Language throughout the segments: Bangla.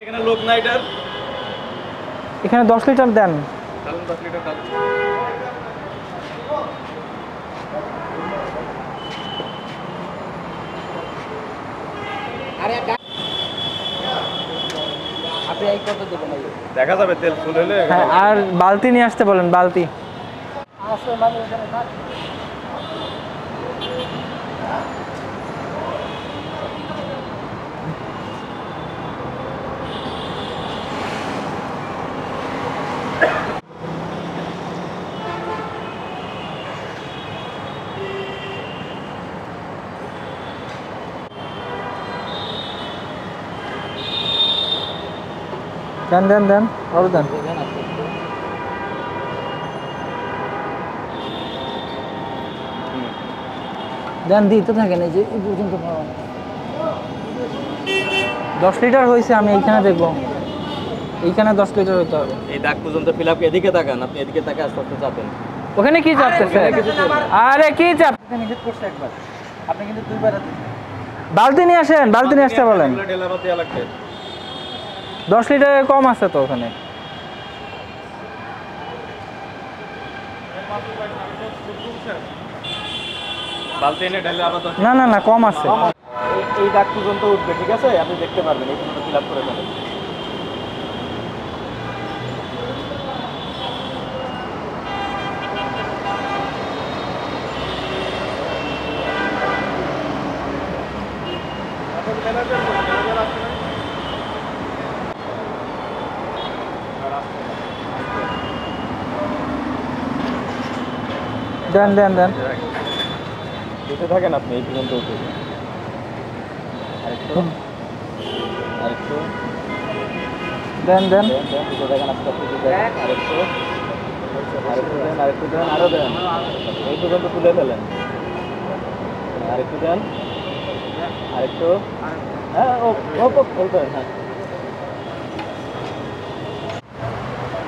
এখানে লোক নাই এটার এখানে 10 লিটার দেন। তাহলে 10 লিটার দাও। আরে আপনি এই কত দেবেন? দেখা যাবে তেল ফুল হলে। হ্যাঁ, আর বালতি নিয়ে আসতে বলেন, বালতি। আসলে মানে এখানে থাক। দেন দেন দেন, আরো দেন। দেন, দিতে থাকেন, এই যে এই পর্যন্ত 10 লিটার হয়েছে। আমি এইখানে দেখবো, এইখানে 10 লিটার হইতে হবে। এই দাগ পর্যন্ত ফিল আপ। এদিকে তাকান, আপনি এদিকে তাকে আস্তে আস্তে চাপেন। ওখানে কি চাপতেছে? আরে কি চাপ? নিষেধ করছে একবার, আপনি কিন্তু দুইবার বালতি নিয়ে আসেন, বালতি নিয়ে আসতে বলেন। ঢেলা বাদ দেয়া লাগবে। 10 লিটারের কম আছে তো ওখানে। বালতি এনে ঢেলে আবার না না না, কম আছে। এই দাগ পর্যন্ত উঠবে, ঠিক আছে? আপনি দেখতে পারবেন এই পর্যন্ত ফিল আপ করে ফেলেন। দেন দেন দেন। দিতে থাকেন আপনি এই পর্যন্ত উঠে। আরেকটু আরেকটু দেন দেন। দিতে থাকেন আস্তে আস্তে দিতে থাকেন। আরেকটু আরেকটু দেন, আরেকটু দেন, আরো দেন। এই পর্যন্ত তুলে ফেলেন। আরেকটু দেন, আরেকটু। হ্যাঁ, ও বলবেন। হ্যাঁ,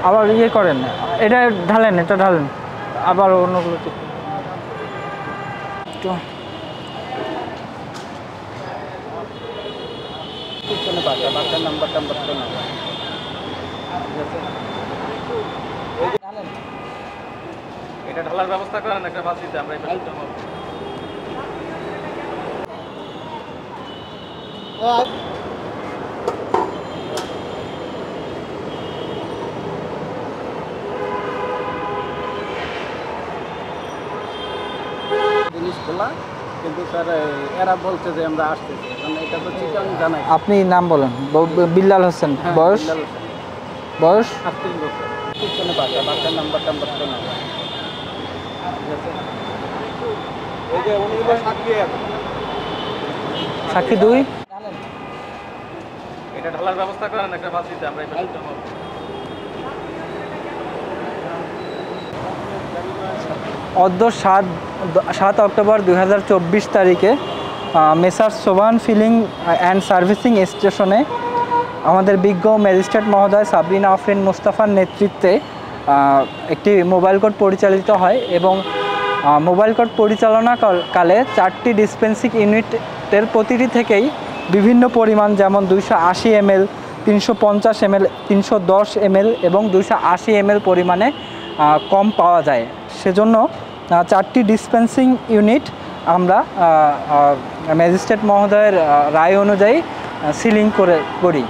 আবার ইয়ে করেন, এটা ঢালেন, এটা ঢালেন, আবার অন্যগুলো একটু পিছনে বাসা, বাসার নাম্বার টাম্বার তো না। এটা ঢালার ব্যবস্থা করেন একটা বালতিতে, আমরা এই পাশে জমা। জিনিস খোলা, কিন্তু স্যার এরা বলছে যে আমরা আসতেছি, কারণ এটা তো চিটাং জানাই। আপনি নাম বলেন। বিল্লাল হোসেন। হ্যাঁ, বয়স? বিল্লাল হোসেন। বয়স? 38 বছর। পিছনে বাসা, বাসার নাম্বার টাম্বার তো না। ঠিক আছে? এই যে উনি হলো সাক্ষী এক। সাক্ষী 2। এটা ঢালার ব্যবস্থা করেন একটা বালতিতে, আমরা এই পাশে জমা। অদ্য 7 অক্টোবর 2024 তারিখে messrs Sobhan feeling and servicing স্টেশনে আমাদের বিজ্ঞ ম্যাজিস্ট্রেট মহোদয় সাবরিনা আফরিন মুস্তাফার নেতৃত্বে একটি মোবাইল কোর্ট পরিচালিত হয় এবং মোবাইল কোর্ট পরিচালনাকালে 4টি ডিসপেন্সিং ইউনিটের প্রতিটি থেকেই বিভিন্ন পরিমাণ, যেমন 280 ml, 350 ml, 310 ml এবং 280 ml পরিমাণে কম পাওয়া যায়। সেজন্য 4টি ডিসপেন্সিং ইউনিট আমরা ম্যাজিস্ট্রেট মহোদয়ের রায় অনুযায়ী সিলিং করি।